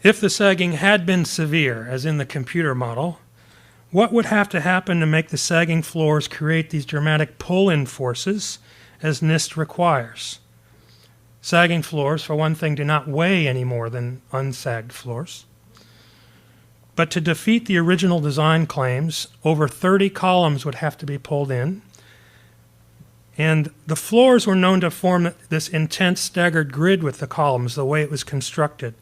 If the sagging had been severe, as in the computer model, what would have to happen to make the sagging floors create these dramatic pull-in forces as NIST requires? Sagging floors, for one thing, do not weigh any more than unsagged floors. But to defeat the original design claims, over 30 columns would have to be pulled in, and the floors were known to form this intense staggered grid with the columns, the way it was constructed.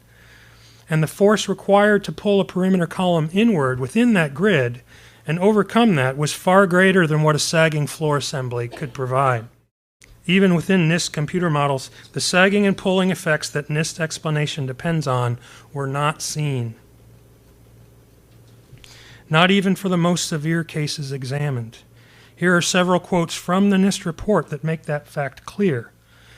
And the force required to pull a perimeter column inward within that grid and overcome that was far greater than what a sagging floor assembly could provide. Even within NIST computer models, the sagging and pulling effects that NIST explanation depends on were not seen. Not even for the most severe cases examined. Here are several quotes from the NIST report that make that fact clear.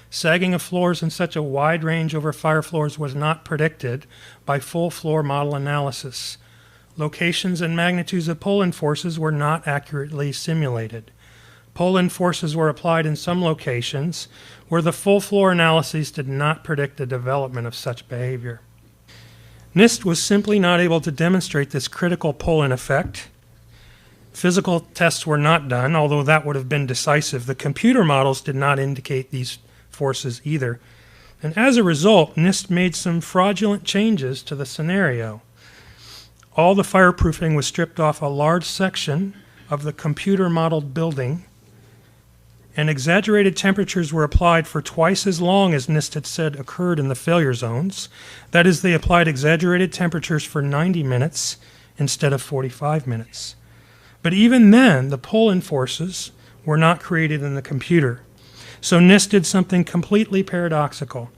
Sagging of floors in such a wide range over fire floors was not predicted by full floor model analysis. Locations and magnitudes of pull-in forces were not accurately simulated. Pull-in forces were applied in some locations where the full floor analyses did not predict the development of such behavior. NIST was simply not able to demonstrate this critical pull-in effect. Physical tests were not done, although that would have been decisive. The computer models did not indicate these forces either. And as a result, NIST made some fraudulent changes to the scenario. All the fireproofing was stripped off a large section of the computer-modeled building, and exaggerated temperatures were applied for twice as long as NIST had said occurred in the failure zones. That is, they applied exaggerated temperatures for 90 minutes instead of 45 minutes. But even then, the pull-in forces were not created in the computer. So NIST did something completely paradoxical.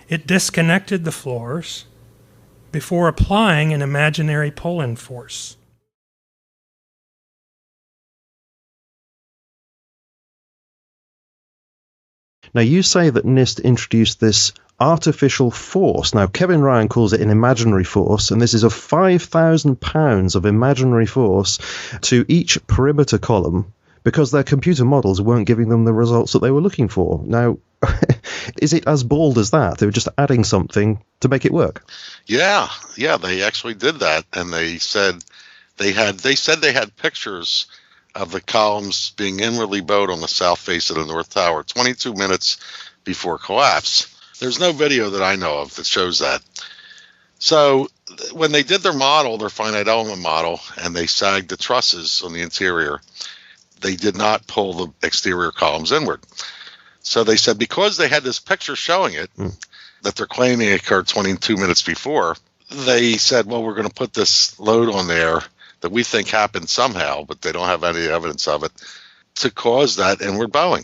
It disconnected the floors before applying an imaginary pull-in force. Now, you say that NIST introduced this artificial force. Now, Kevin Ryan calls it an imaginary force, and this is of 5,000 pounds of imaginary force to each perimeter column because their computer models weren't giving them the results that they were looking for. Now, is it as bold as that? They were just adding something to make it work. Yeah, they actually did that, and they said they had pictures of the columns being inwardly bowed on the south face of the North Tower 22 minutes before collapse. There's no video that I know of that shows that. So when they did their model, their finite element model, and they sagged the trusses on the interior, they did not pull the exterior columns inward. So they said because they had this picture showing it, that they're claiming occurred 22 minutes before, they said, well, we're going to put this load on there that we think happened somehow, but they don't have any evidence of it, to cause that inward bowing.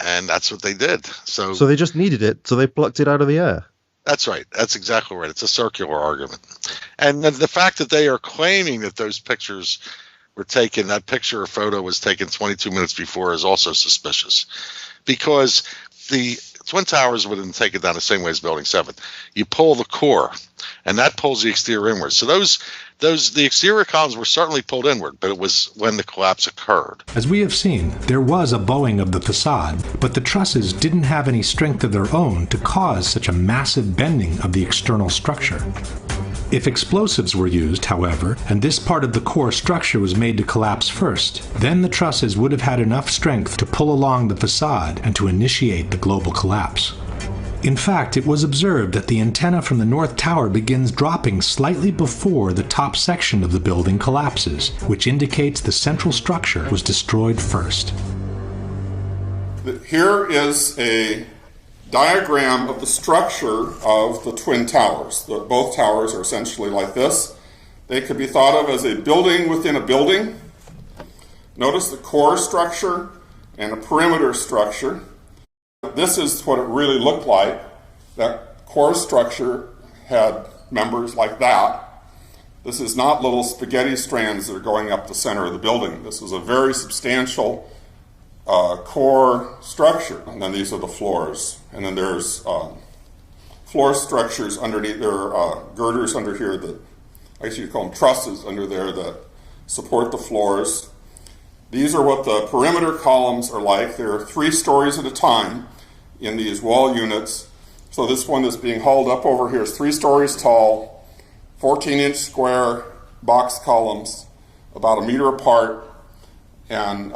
And that's what they did. So they just needed it, so they plucked it out of the air. That's right. That's exactly right. It's a circular argument. And the fact that they are claiming that those pictures were taken, that picture or photo was taken 22 minutes before, is also suspicious. Because the Twin Towers wouldn't take it down the same way as Building 7. You pull the core, and that pulls the exterior inward. So the exterior columns were certainly pulled inward, but it was when the collapse occurred. As we have seen, there was a bowing of the facade, but the trusses didn't have any strength of their own to cause such a massive bending of the external structure. If explosives were used, however, and this part of the core structure was made to collapse first, then the trusses would have had enough strength to pull along the facade and to initiate the global collapse. In fact, it was observed that the antenna from the North Tower begins dropping slightly before the top section of the building collapses, which indicates the central structure was destroyed first. Here is a diagram of the structure of the Twin Towers. Both towers are essentially like this. They could be thought of as a building within a building. Notice the core structure and a perimeter structure. This is what it really looked like. That core structure had members like that. This is not little spaghetti strands that are going up the center of the building. This is a very substantial core structure. And then these are the floors. And then there's floor structures underneath. There are girders under here that, I guess you'd call them trusses under there, that support the floors. These are what the perimeter columns are like. There are 3 stories at a time in these wall units, So this one that's being hauled up over here is 3 stories tall, 14-inch square box columns, about a meter apart, and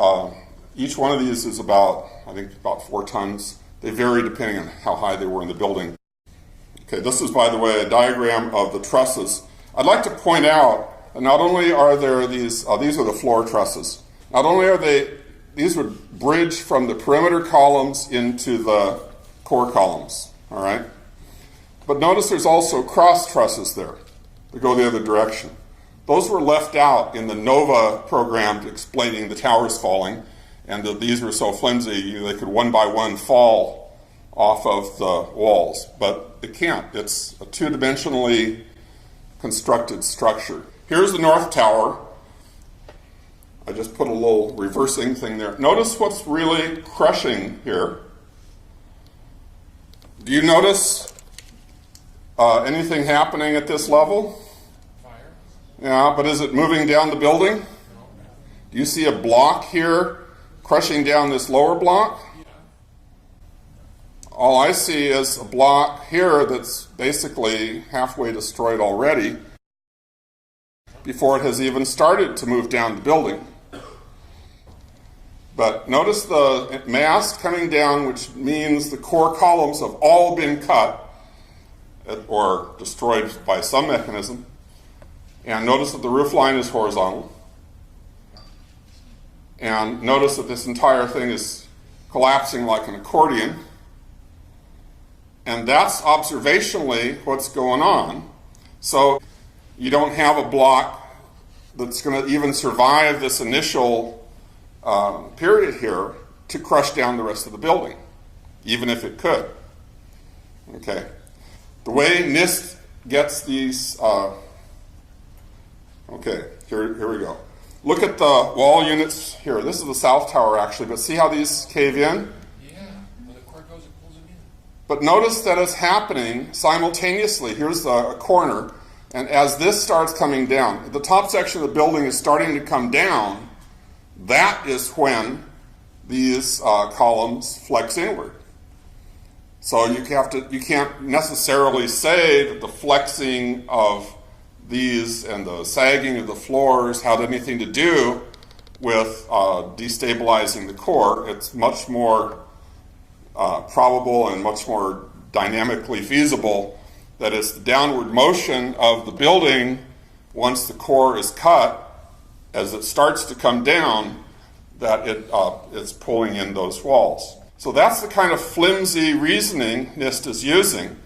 each one of these is about, I think, about 4 tons. They vary depending on how high they were in the building. Okay, this is, by the way, a diagram of the trusses. I'd like to point out that not only are there these are the floor trusses. Not only are these would bridge from the perimeter columns into the core columns, all right? But notice there's also cross trusses there that go the other direction. Those were left out in the NOVA program explaining the towers falling, and that these were so flimsy they could one by one fall off of the walls. But it can't. It's a 2-dimensionally constructed structure. Here's the north tower. I just put a little reversing thing there. Notice what's really crushing here. Do you notice anything happening at this level? Fire. Yeah, but is it moving down the building? No. Do you see a block here crushing down this lower block? Yeah. All I see is a block here that's basically halfway destroyed already before it has even started to move down the building. But notice the mass coming down, which means the core columns have all been cut or destroyed by some mechanism. And notice that the roof line is horizontal. And notice that this entire thing is collapsing like an accordion. And that's observationally what's going on. So you don't have a block that's going to even survive this initial period here to crush down the rest of the building, even if it could. Okay. The way NIST gets these, okay, here we go. Look at the wall units here. This is the south tower actually, but see how these cave in? Yeah, when the cord goes, it pulls them in. But notice that it's happening simultaneously. Here's a corner, and as this starts coming down, the top section of the building is starting to come down. That is when these columns flex inward. So you can't necessarily say that the flexing of these and the sagging of the floors had anything to do with destabilizing the core. It's much more probable and much more dynamically feasible that it's the downward motion of the building once the core is cut, as it starts to come down, that it's pulling in those walls. So that's the kind of flimsy reasoning NIST is using.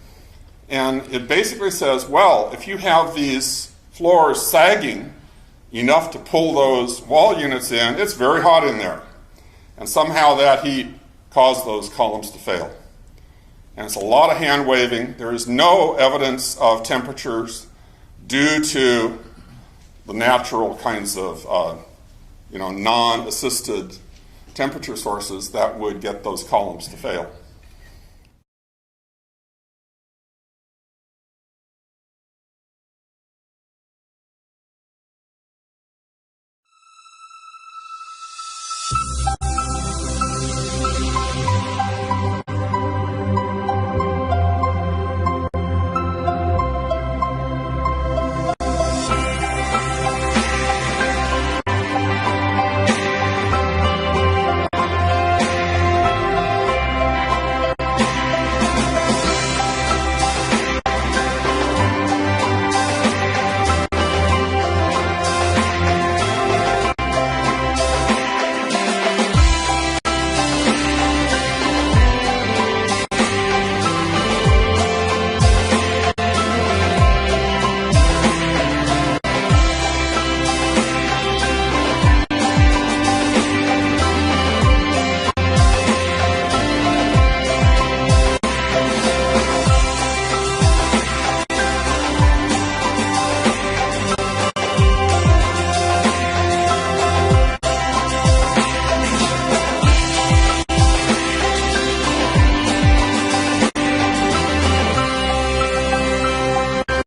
And it basically says, well, if you have these floors sagging enough to pull those wall units in, it's very hot in there. And somehow that heat caused those columns to fail. And it's a lot of hand waving. There is no evidence of temperatures due to the natural kinds of non-assisted temperature sources that would get those columns to fail.